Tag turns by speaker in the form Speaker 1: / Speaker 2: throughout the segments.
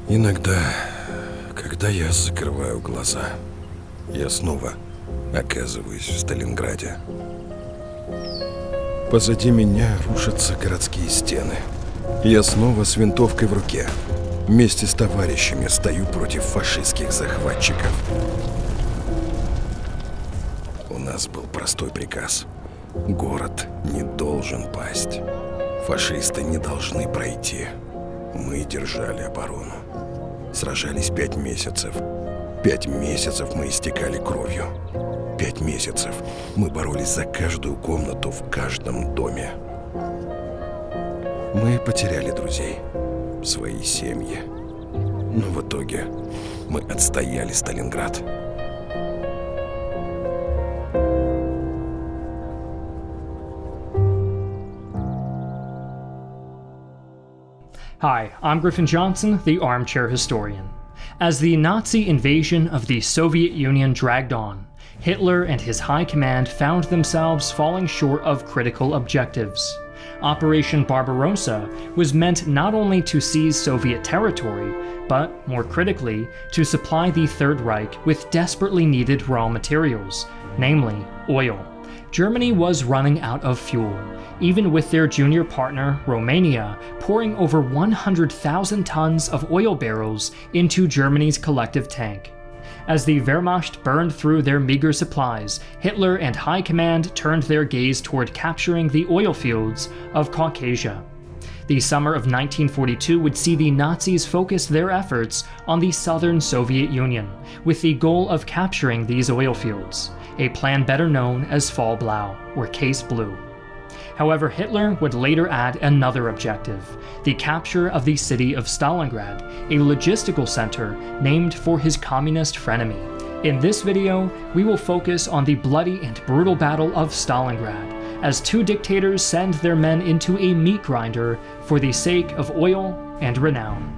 Speaker 1: Иногда, когда я закрываю глаза, я снова оказываюсь в Сталинграде. Позади меня рушатся городские стены. Я снова с винтовкой в руке. Вместе с товарищами стою против фашистских захватчиков. У нас был простой приказ. Город не должен пасть. Фашисты не должны пройти. Мы держали оборону. Сражались 5 месяцев. 5 месяцев мы истекали кровью. 5 месяцев мы боролись за каждую комнату в каждом доме. Мы потеряли друзей, свои семьи. Но в итоге мы отстояли Сталинград.
Speaker 2: Hi, I'm Griffin Johnson, the Armchair Historian. As the Nazi invasion of the Soviet Union dragged on, Hitler and his high command found themselves falling short of critical objectives. Operation Barbarossa was meant not only to seize Soviet territory, but, more critically, to supply the Third Reich with desperately needed raw materials, namely oil. Germany was running out of fuel, even with their junior partner, Romania, pouring over 100,000 tons of oil barrels into Germany's collective tank. As the Wehrmacht burned through their meager supplies, Hitler and High Command turned their gaze toward capturing the oil fields of Caucasia. The summer of 1942 would see the Nazis focus their efforts on the southern Soviet Union, with the goal of capturing these oil fields, a plan better known as Fall Blau, or Case Blue. However, Hitler would later add another objective, the capture of the city of Stalingrad, a logistical center named for his communist frenemy. In this video, we will focus on the bloody and brutal Battle of Stalingrad, as two dictators send their men into a meat grinder for the sake of oil and renown.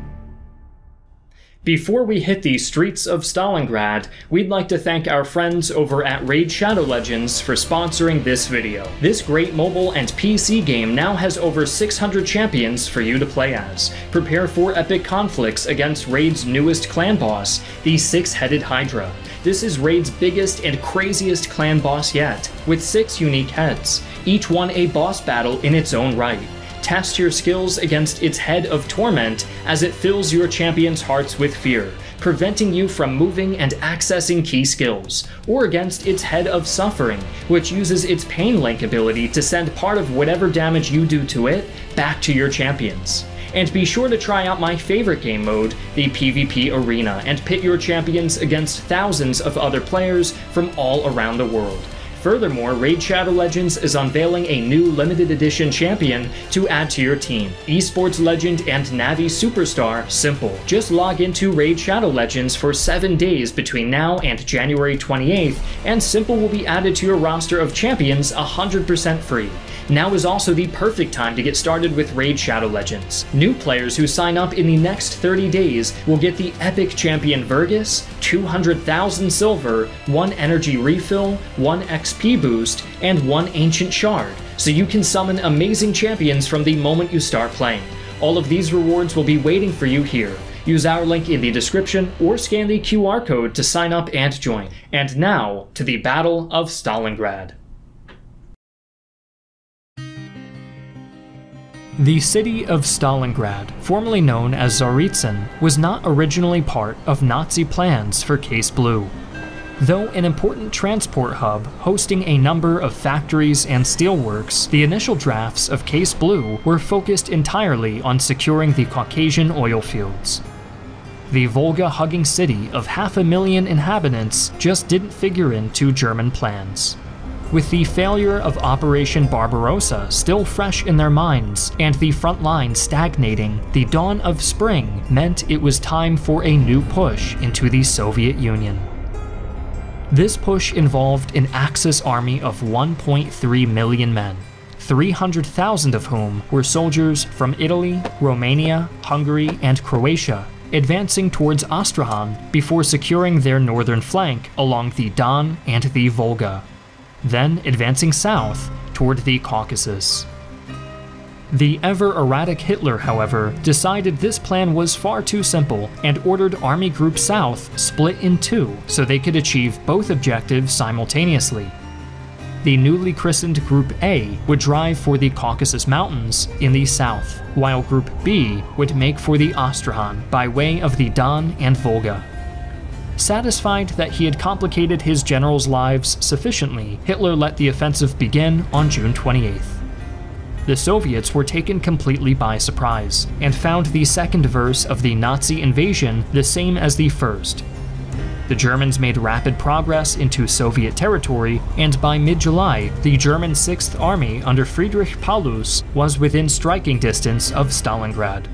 Speaker 2: Before we hit the streets of Stalingrad, we'd like to thank our friends over at Raid Shadow Legends for sponsoring this video. This great mobile and PC game now has over 600 champions for you to play as. Prepare for epic conflicts against Raid's newest clan boss, the Six-Headed Hydra. This is Raid's biggest and craziest clan boss yet, with 6 unique heads, each one a boss battle in its own right. Test your skills against its Head of Torment as it fills your champions' hearts with fear, preventing you from moving and accessing key skills, or against its Head of Suffering, which uses its Pain Link ability to send part of whatever damage you do to it back to your champions. And be sure to try out my favorite game mode, the PvP Arena, and pit your champions against thousands of other players from all around the world. Furthermore, Raid Shadow Legends is unveiling a new limited edition champion to add to your team. Esports legend and Navi superstar, Simple. Just log into Raid Shadow Legends for 7 days between now and January 28th, and Simple will be added to your roster of champions 100% free. Now is also the perfect time to get started with Raid Shadow Legends. New players who sign up in the next 30 days will get the epic champion Vergus, 200,000 silver, 1 energy refill, 1 XP boost, and 1 ancient shard, so you can summon amazing champions from the moment you start playing. All of these rewards will be waiting for you here. Use our link in the description or scan the QR code to sign up and join. And now, to the Battle of Stalingrad. The city of Stalingrad, formerly known as Tsaritsyn, was not originally part of Nazi plans for Case Blue. Though an important transport hub hosting a number of factories and steelworks, the initial drafts of Case Blue were focused entirely on securing the Caucasian oil fields. The Volga-hugging city of 500,000 inhabitants just didn't figure into German plans. With the failure of Operation Barbarossa still fresh in their minds, and the front line stagnating, the dawn of spring meant it was time for a new push into the Soviet Union. This push involved an Axis army of 1.3 million men, 300,000 of whom were soldiers from Italy, Romania, Hungary, and Croatia, advancing towards Astrakhan before securing their northern flank along the Don and the Volga, then advancing south toward the Caucasus. The ever-erratic Hitler, however, decided this plan was far too simple and ordered Army Group South split in two so they could achieve both objectives simultaneously. The newly christened Group A would drive for the Caucasus Mountains in the south, while Group B would make for the Astrakhan by way of the Don and Volga. Satisfied that he had complicated his generals' lives sufficiently, Hitler let the offensive begin on June 28th. The Soviets were taken completely by surprise, and found the second verse of the Nazi invasion the same as the first. The Germans made rapid progress into Soviet territory, and by mid-July, the German 6th Army under Friedrich Paulus was within striking distance of Stalingrad.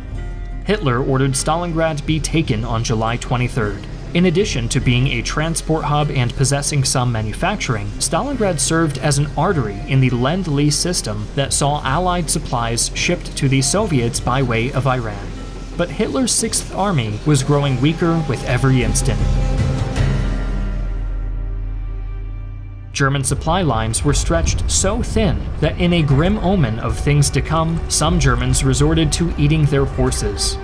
Speaker 2: Hitler ordered Stalingrad be taken on July 23rd. In addition to being a transport hub and possessing some manufacturing, Stalingrad served as an artery in the Lend-Lease system that saw Allied supplies shipped to the Soviets by way of Iran. But Hitler's 6th Army was growing weaker with every instant. German supply lines were stretched so thin that in a grim omen of things to come, some Germans resorted to eating their horses.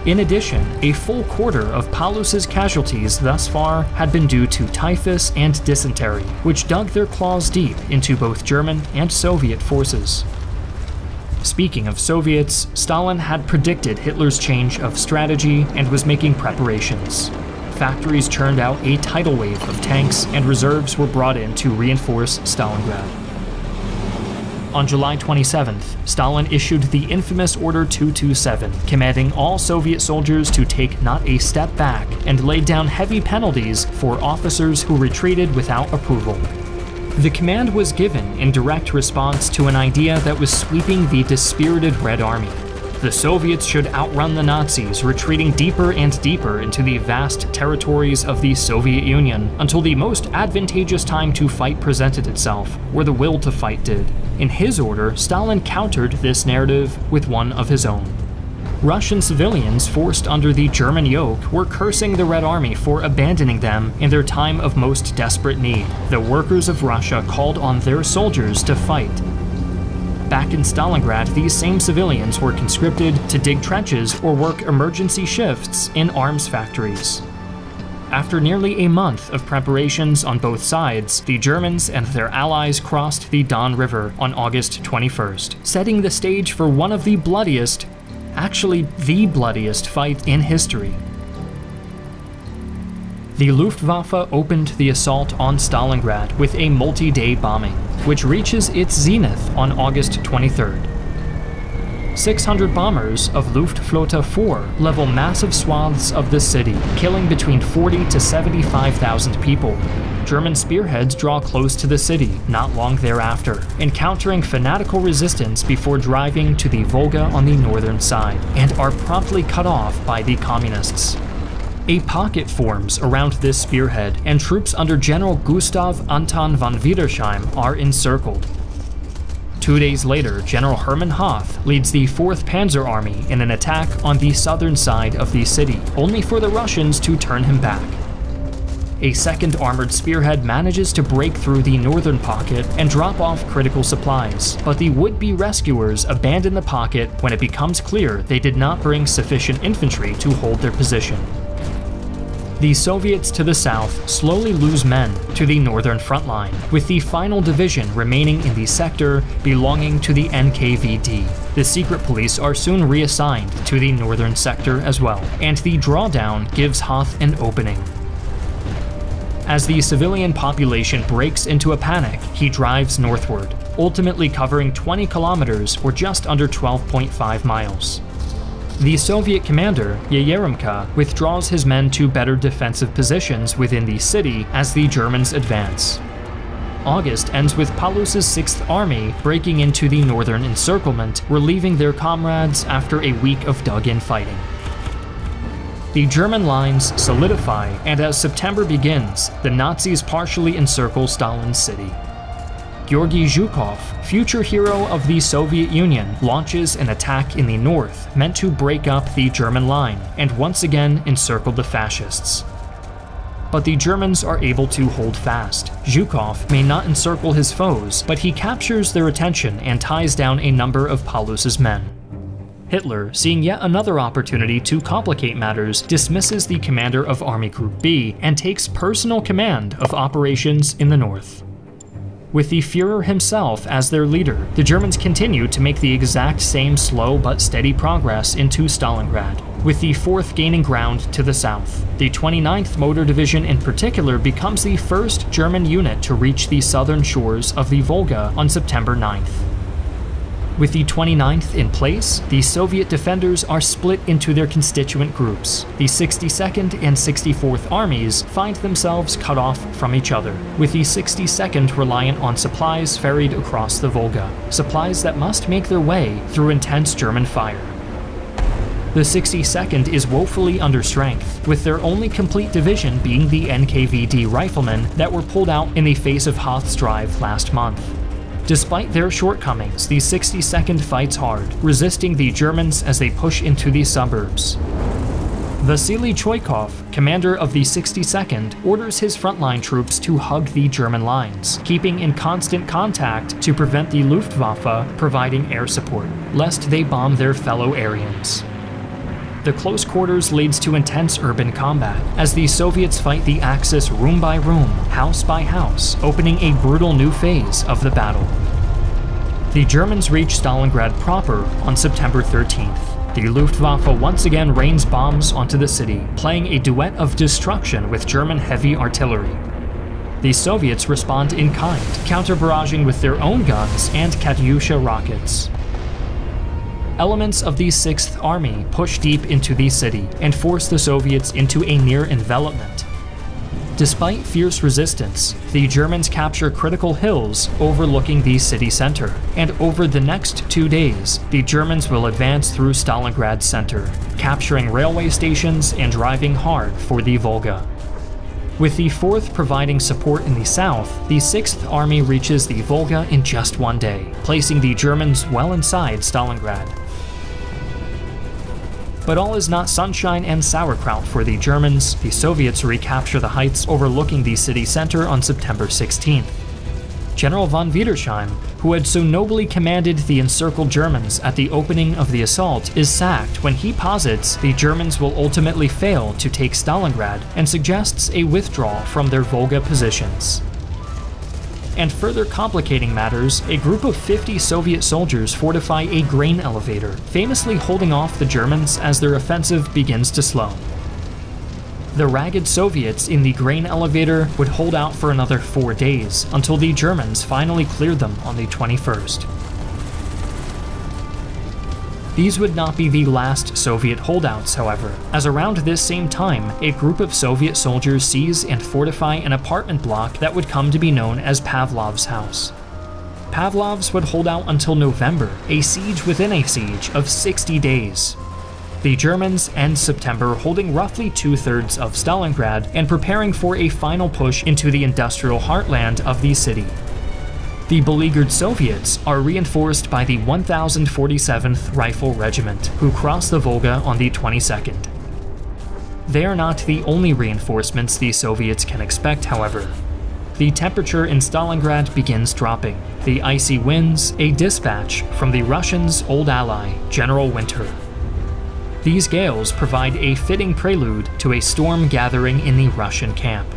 Speaker 2: In addition, a full quarter of Paulus's casualties thus far had been due to typhus and dysentery, which dug their claws deep into both German and Soviet forces. Speaking of Soviets, Stalin had predicted Hitler's change of strategy and was making preparations. Factories churned out a tidal wave of tanks, and reserves were brought in to reinforce Stalingrad. On July 27th, Stalin issued the infamous Order 227, commanding all Soviet soldiers to take not a step back, and laid down heavy penalties for officers who retreated without approval. The command was given in direct response to an idea that was sweeping the dispirited Red Army. The Soviets should outrun the Nazis, retreating deeper and deeper into the vast territories of the Soviet Union until the most advantageous time to fight presented itself, or the will to fight did. In his order, Stalin countered this narrative with one of his own. Russian civilians forced under the German yoke were cursing the Red Army for abandoning them in their time of most desperate need. The workers of Russia called on their soldiers to fight. Back in Stalingrad, these same civilians were conscripted to dig trenches or work emergency shifts in arms factories. After nearly a month of preparations on both sides, the Germans and their allies crossed the Don River on August 21st, setting the stage for one of the bloodiest, actually the bloodiest fight in history. The Luftwaffe opened the assault on Stalingrad with a multi-day bombing, which reaches its zenith on August 23rd. 600 bombers of Luftflotte 4 level massive swaths of the city, killing between 40 to 75,000 people. German spearheads draw close to the city not long thereafter, encountering fanatical resistance before driving to the Volga on the northern side, and are promptly cut off by the communists. A pocket forms around this spearhead, and troops under General Gustav Anton von Wiedersheim are encircled. 2 days later, General Hermann Hoth leads the 4th Panzer Army in an attack on the southern side of the city, only for the Russians to turn him back. A second armored spearhead manages to break through the northern pocket and drop off critical supplies, but the would-be rescuers abandon the pocket when it becomes clear they did not bring sufficient infantry to hold their position. The Soviets to the south slowly lose men to the northern front line, with the final division remaining in the sector belonging to the NKVD. The secret police are soon reassigned to the northern sector as well, and the drawdown gives Hoth an opening. As the civilian population breaks into a panic, he drives northward, ultimately covering 20 kilometers or just under 12.5 miles. The Soviet commander, Yeremka, withdraws his men to better defensive positions within the city as the Germans advance. August ends with Paulus's 6th Army breaking into the northern encirclement, relieving their comrades after a week of dug-in fighting. The German lines solidify, and as September begins, the Nazis partially encircle Stalin's city. Georgy Zhukov, future hero of the Soviet Union, launches an attack in the north meant to break up the German line and once again encircle the fascists. but the Germans are able to hold fast. Zhukov may not encircle his foes, but he captures their attention and ties down a number of Paulus's men. Hitler, seeing yet another opportunity to complicate matters, dismisses the commander of Army Group B and takes personal command of operations in the north. With the Führer himself as their leader, the Germans continue to make the exact same slow but steady progress into Stalingrad, with the 4th gaining ground to the south. The 29th Motor Division in particular becomes the first German unit to reach the southern shores of the Volga on September 9th. With the 29th in place, the Soviet defenders are split into their constituent groups. The 62nd and 64th armies find themselves cut off from each other, with the 62nd reliant on supplies ferried across the Volga, supplies that must make their way through intense German fire. The 62nd is woefully under strength, with their only complete division being the NKVD riflemen that were pulled out in the face of Hoth's drive last month. Despite their shortcomings, the 62nd fights hard, resisting the Germans as they push into the suburbs. Vasily Choykov, commander of the 62nd, orders his frontline troops to hug the German lines, keeping in constant contact to prevent the Luftwaffe providing air support, lest they bomb their fellow Aryans. The close quarters leads to intense urban combat, as the Soviets fight the Axis room by room, house by house, opening a brutal new phase of the battle. The Germans reach Stalingrad proper on September 13th. The Luftwaffe once again rains bombs onto the city, playing a duet of destruction with German heavy artillery. The Soviets respond in kind, counter-barraging with their own guns and Katyusha rockets. Elements of the 6th Army push deep into the city and force the Soviets into a near envelopment. Despite fierce resistance, the Germans capture critical hills overlooking the city center, and over the next 2 days, the Germans will advance through Stalingrad center, capturing railway stations and driving hard for the Volga. With the 4th providing support in the south, the 6th Army reaches the Volga in just 1 day, placing the Germans well inside Stalingrad. But all is not sunshine and sauerkraut for the Germans. The Soviets recapture the heights overlooking the city center on September 16th. General von Wiedersheim, who had so nobly commanded the encircled Germans at the opening of the assault, is sacked when he posits the Germans will ultimately fail to take Stalingrad and suggests a withdrawal from their Volga positions. And further complicating matters, a group of 50 Soviet soldiers fortify a grain elevator, famously holding off the Germans as their offensive begins to slow. The ragged Soviets in the grain elevator would hold out for another 4 days, until the Germans finally cleared them on the 21st. These would not be the last Soviet holdouts, however, as around this same time, a group of Soviet soldiers seize and fortify an apartment block that would come to be known as Pavlov's house. Pavlov's would hold out until November, a siege within a siege of 60 days. The Germans end September holding roughly 2/3 of Stalingrad and preparing for a final push into the industrial heartland of the city. The beleaguered Soviets are reinforced by the 1047th Rifle Regiment, who cross the Volga on the 22nd. They are not the only reinforcements the Soviets can expect, however. The temperature in Stalingrad begins dropping. The icy winds, a dispatch from the Russians' old ally, General Winter. These gales provide a fitting prelude to a storm gathering in the Russian camp.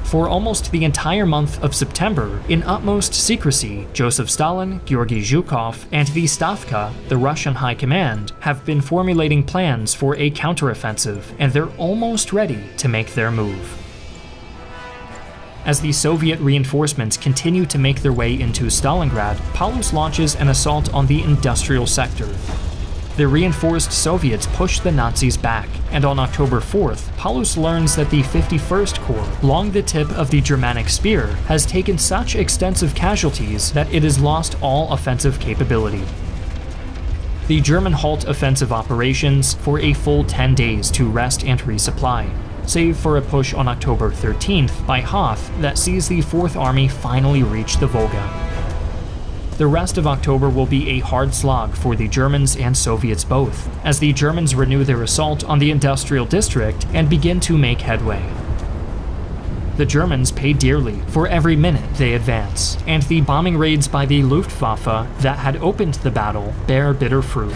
Speaker 2: For almost the entire month of September, in utmost secrecy, Joseph Stalin, Georgy Zhukov, and the Stavka, the Russian High Command, have been formulating plans for a counteroffensive, and they're almost ready to make their move. As the Soviet reinforcements continue to make their way into Stalingrad, Paulus launches an assault on the industrial sector. The reinforced Soviets push the Nazis back, and on October 4th, Paulus learns that the 51st Corps, along the tip of the Germanic Spear, has taken such extensive casualties that it has lost all offensive capability. The German halt offensive operations for a full 10 days to rest and resupply, save for a push on October 13th by Hoth that sees the 4th Army finally reach the Volga. The rest of October will be a hard slog for the Germans and Soviets both, as the Germans renew their assault on the industrial district and begin to make headway. the Germans pay dearly for every minute they advance, and the bombing raids by the Luftwaffe that had opened the battle bear bitter fruit.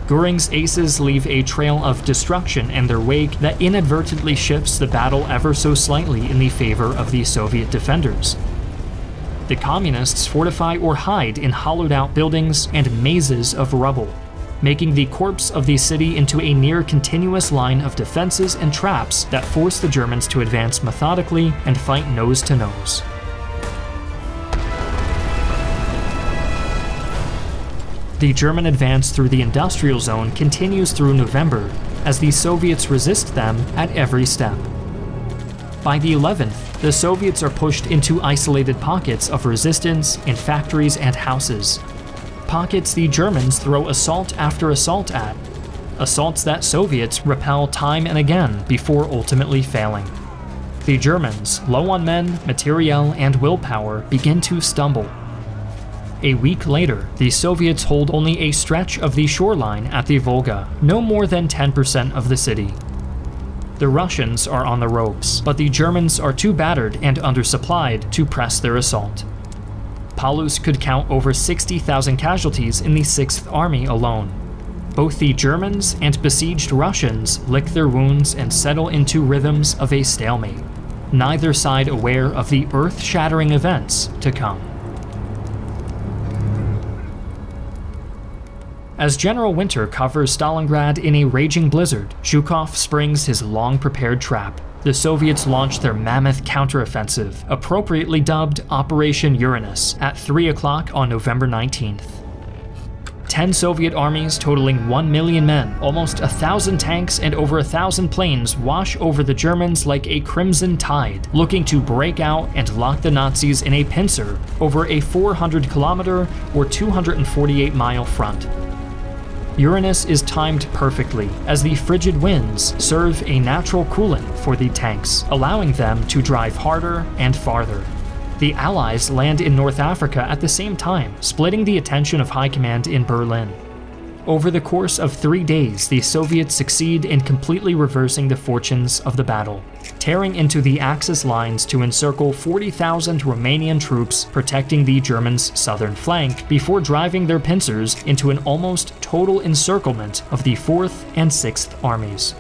Speaker 2: Göring's aces leave a trail of destruction in their wake that inadvertently shifts the battle ever so slightly in the favor of the Soviet defenders. The Communists fortify or hide in hollowed-out buildings and mazes of rubble, making the corpse of the city into a near-continuous line of defenses and traps that force the Germans to advance methodically and fight nose-to-nose. The German advance through the industrial zone continues through November, as the Soviets resist them at every step. By the 11th, the Soviets are pushed into isolated pockets of resistance in factories and houses. Pockets the Germans throw assault after assault at, assaults that Soviets repel time and again before ultimately failing. The Germans, low on men, materiel, and willpower, begin to stumble. A week later, the Soviets hold only a stretch of the shoreline at the Volga, no more than 10% of the city. The Russians are on the ropes, but the Germans are too battered and undersupplied to press their assault. Paulus could count over 60,000 casualties in the 6th Army alone. Both the Germans and besieged Russians lick their wounds and settle into rhythms of a stalemate, neither side aware of the earth-shattering events to come. As General Winter covers Stalingrad in a raging blizzard, Zhukov springs his long-prepared trap. The Soviets launch their mammoth counteroffensive, appropriately dubbed Operation Uranus, at 3 o'clock on November 19th. 10 Soviet armies totaling 1 million men, almost 1,000 tanks, and over 1,000 planes wash over the Germans like a crimson tide, looking to break out and lock the Nazis in a pincer over a 400-kilometer or 248-mile front. Uranus is timed perfectly, as the frigid winds serve a natural coolant for the tanks, allowing them to drive harder and farther. The Allies land in North Africa at the same time, splitting the attention of High Command in Berlin. Over the course of 3 days, the Soviets succeed in completely reversing the fortunes of the battle, tearing into the Axis lines to encircle 40,000 Romanian troops protecting the Germans' southern flank before driving their pincers into an almost total encirclement of the 4th and 6th Armies.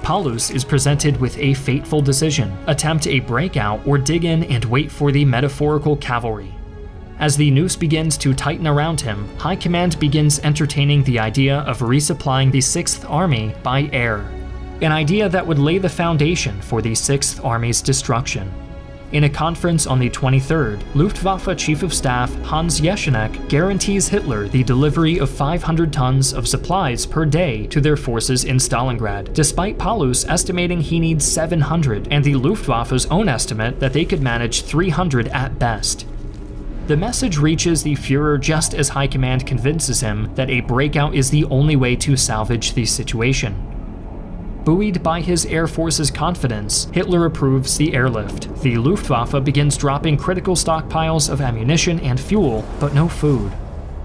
Speaker 2: Paulus is presented with a fateful decision: attempt a breakout or dig in and wait for the metaphorical cavalry. As the noose begins to tighten around him, High Command begins entertaining the idea of resupplying the 6th Army by air, an idea that would lay the foundation for the 6th Army's destruction. In a conference on the 23rd, Luftwaffe Chief of Staff Hans Jesenek guarantees Hitler the delivery of 500 tons of supplies per day to their forces in Stalingrad, despite Paulus estimating he needs 700 and the Luftwaffe's own estimate that they could manage 300 at best. The message reaches the Führer just as High Command convinces him that a breakout is the only way to salvage the situation. Buoyed by his Air Force's confidence, Hitler approves the airlift. The Luftwaffe begins dropping critical stockpiles of ammunition and fuel, but no food.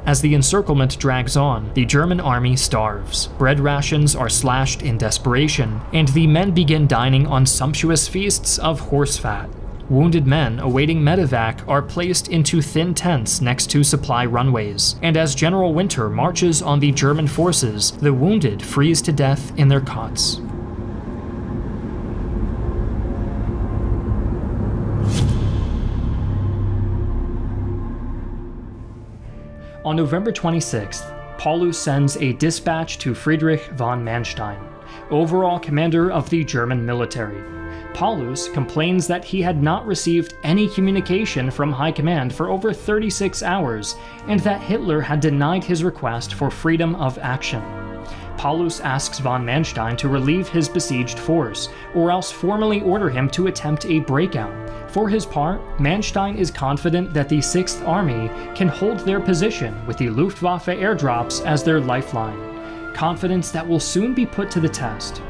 Speaker 2: As the encirclement drags on, the German army starves. Bread rations are slashed in desperation, and the men begin dining on sumptuous feasts of horse fat. Wounded men awaiting medevac are placed into thin tents next to supply runways, and as General Winter marches on the German forces, the wounded freeze to death in their cots. On November 26th, Paulus sends a dispatch to Friedrich von Manstein, overall commander of the German military. Paulus complains that he had not received any communication from High Command for over 36 hours, and that Hitler had denied his request for freedom of action. Paulus asks von Manstein to relieve his besieged force, or else formally order him to attempt a breakout. For his part, Manstein is confident that the 6th Army can hold their position with the Luftwaffe airdrops as their lifeline, confidence that will soon be put to the test.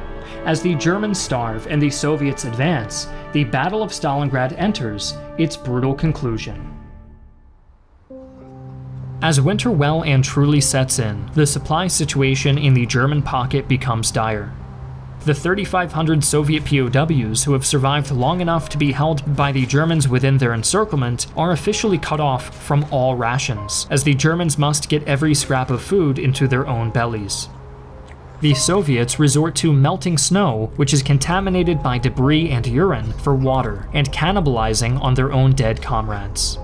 Speaker 2: As the Germans starve and the Soviets advance, the Battle of Stalingrad enters its brutal conclusion. As winter well and truly sets in, the supply situation in the German pocket becomes dire. The 3,500 Soviet POWs who have survived long enough to be held by the Germans within their encirclement are officially cut off from all rations, as the Germans must get every scrap of food into their own bellies. The Soviets resort to melting snow, which is contaminated by debris and urine, for water, and cannibalizing on their own dead comrades.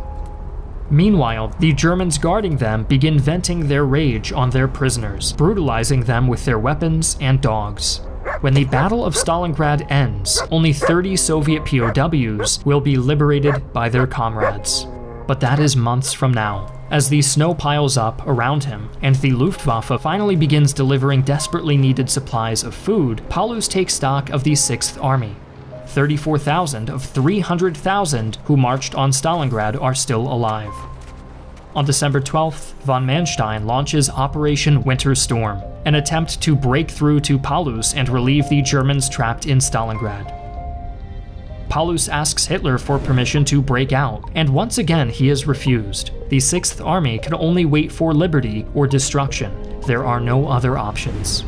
Speaker 2: Meanwhile, the Germans guarding them begin venting their rage on their prisoners, brutalizing them with their weapons and dogs. When the Battle of Stalingrad ends, only 30 Soviet POWs will be liberated by their comrades. But that is months from now. As the snow piles up around him, and the Luftwaffe finally begins delivering desperately needed supplies of food, Paulus takes stock of the 6th Army. 34,000 of 300,000 who marched on Stalingrad are still alive. On December 12th, von Manstein launches Operation Winter Storm, an attempt to break through to Paulus and relieve the Germans trapped in Stalingrad. Paulus asks Hitler for permission to break out, and once again he is refused. The 6th Army can only wait for liberty or destruction. There are no other options.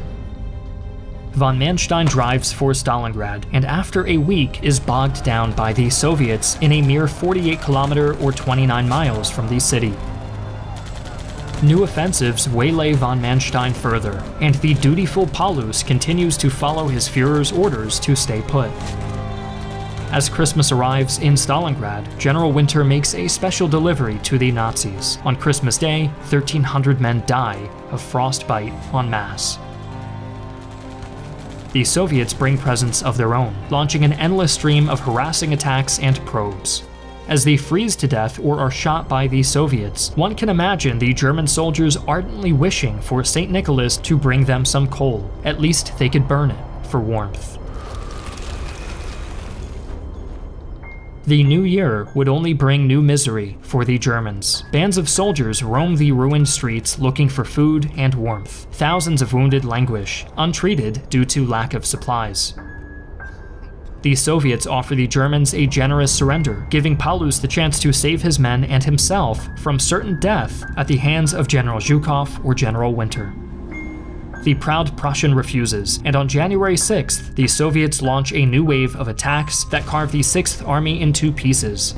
Speaker 2: Von Manstein drives for Stalingrad, and after a week is bogged down by the Soviets in a mere 48 km or 29 miles from the city. New offensives waylay von Manstein further, and the dutiful Paulus continues to follow his Führer's orders to stay put. As Christmas arrives in Stalingrad, General Winter makes a special delivery to the Nazis. On Christmas Day, 1,300 men die of frostbite en masse. The Soviets bring presents of their own, launching an endless stream of harassing attacks and probes. As they freeze to death or are shot by the Soviets, one can imagine the German soldiers ardently wishing for St. Nicholas to bring them some coal. At least they could burn it for warmth. The new year would only bring new misery for the Germans. Bands of soldiers roam the ruined streets looking for food and warmth. Thousands of wounded languish, untreated due to lack of supplies. The Soviets offer the Germans a generous surrender, giving Paulus the chance to save his men and himself from certain death at the hands of General Zhukov or General Winter. The proud Prussian refuses, and on January 6th, the Soviets launch a new wave of attacks that carve the 6th Army into pieces.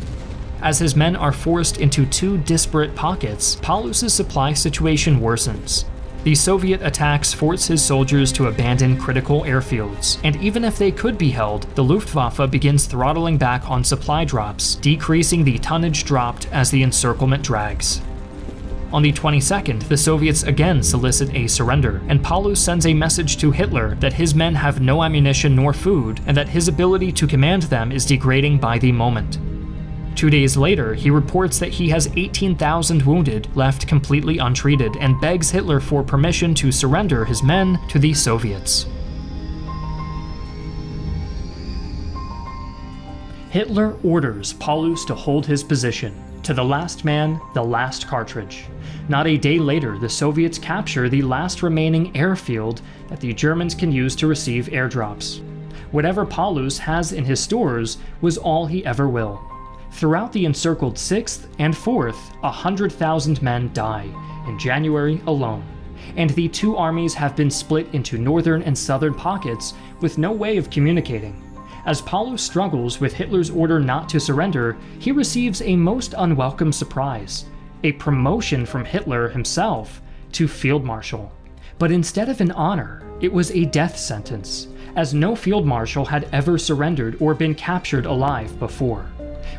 Speaker 2: As his men are forced into two disparate pockets, Paulus's supply situation worsens. The Soviet attacks force his soldiers to abandon critical airfields, and even if they could be held, the Luftwaffe begins throttling back on supply drops, decreasing the tonnage dropped as the encirclement drags. On the 22nd, the Soviets again solicit a surrender, and Paulus sends a message to Hitler that his men have no ammunition nor food, and that his ability to command them is degrading by the moment. 2 days later, he reports that he has 18,000 wounded left completely untreated, and begs Hitler for permission to surrender his men to the Soviets. Hitler orders Paulus to hold his position. To the last man, the last cartridge. Not a day later, the Soviets capture the last remaining airfield that the Germans can use to receive airdrops. Whatever Paulus has in his stores was all he ever will. Throughout the encircled 6th and 4th, 100,000 men die, in January alone. And the two armies have been split into northern and southern pockets with no way of communicating. As Paulus struggles with Hitler's order not to surrender, he receives a most unwelcome surprise: a promotion from Hitler himself to Field Marshal. But instead of an honor, it was a death sentence, as no Field Marshal had ever surrendered or been captured alive before.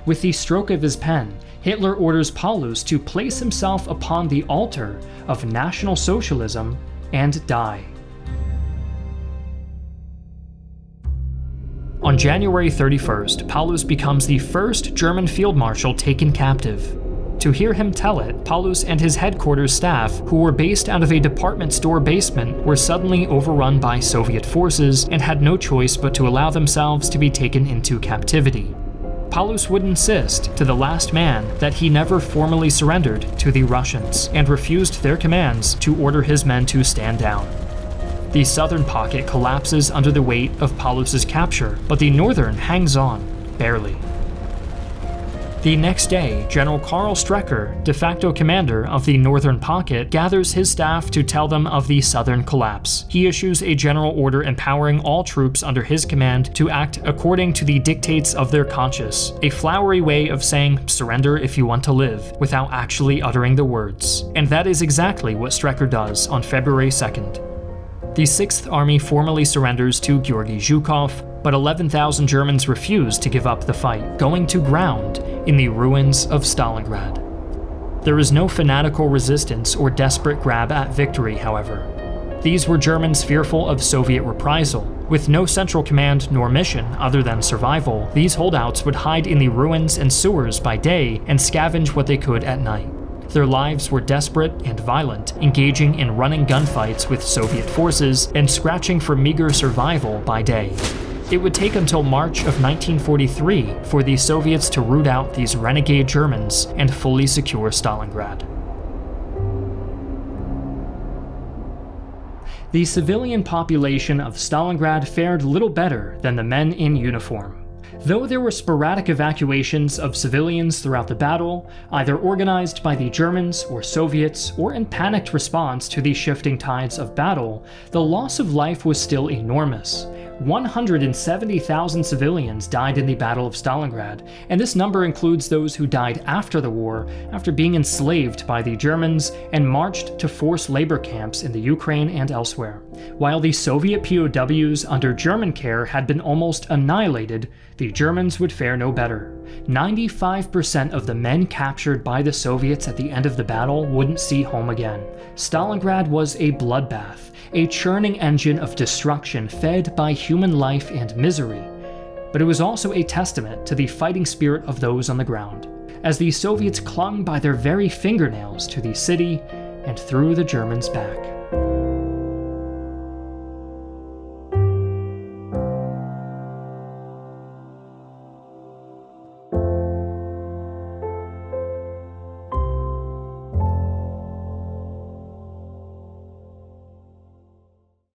Speaker 2: With the stroke of his pen, Hitler orders Paulus to place himself upon the altar of National Socialism and die. On January 31st, Paulus becomes the first German field marshal taken captive. To hear him tell it, Paulus and his headquarters staff, who were based out of a department store basement, were suddenly overrun by Soviet forces and had no choice but to allow themselves to be taken into captivity. Paulus would insist to the last man that he never formally surrendered to the Russians, and refused their commands to order his men to stand down. The southern pocket collapses under the weight of Paulus's capture, but the northern hangs on, barely. The next day, General Karl Strecker, de facto commander of the Northern Pocket, gathers his staff to tell them of the Southern collapse. He issues a general order empowering all troops under his command to act according to the dictates of their conscience, a flowery way of saying surrender if you want to live, without actually uttering the words. And that is exactly what Strecker does on February 2nd. The 6th Army formally surrenders to Georgy Zhukov, but 11,000 Germans refuse to give up the fight, going to ground in the ruins of Stalingrad. There is no fanatical resistance or desperate grab at victory, however. These were Germans fearful of Soviet reprisal. With no central command nor mission other than survival, these holdouts would hide in the ruins and sewers by day and scavenge what they could at night. Their lives were desperate and violent, engaging in running gunfights with Soviet forces and scratching for meager survival by day. It would take until March of 1943 for the Soviets to root out these renegade Germans and fully secure Stalingrad. The civilian population of Stalingrad fared little better than the men in uniform. Though there were sporadic evacuations of civilians throughout the battle, either organized by the Germans or Soviets or in panicked response to the shifting tides of battle, the loss of life was still enormous. 170,000 civilians died in the Battle of Stalingrad, and this number includes those who died after the war, after being enslaved by the Germans and marched to forced labor camps in the Ukraine and elsewhere. While the Soviet POWs under German care had been almost annihilated, the Germans would fare no better. 95% of the men captured by the Soviets at the end of the battle wouldn't see home again. Stalingrad was a bloodbath, a churning engine of destruction fed by human life and misery. But it was also a testament to the fighting spirit of those on the ground, as the Soviets clung by their very fingernails to the city and threw the Germans back.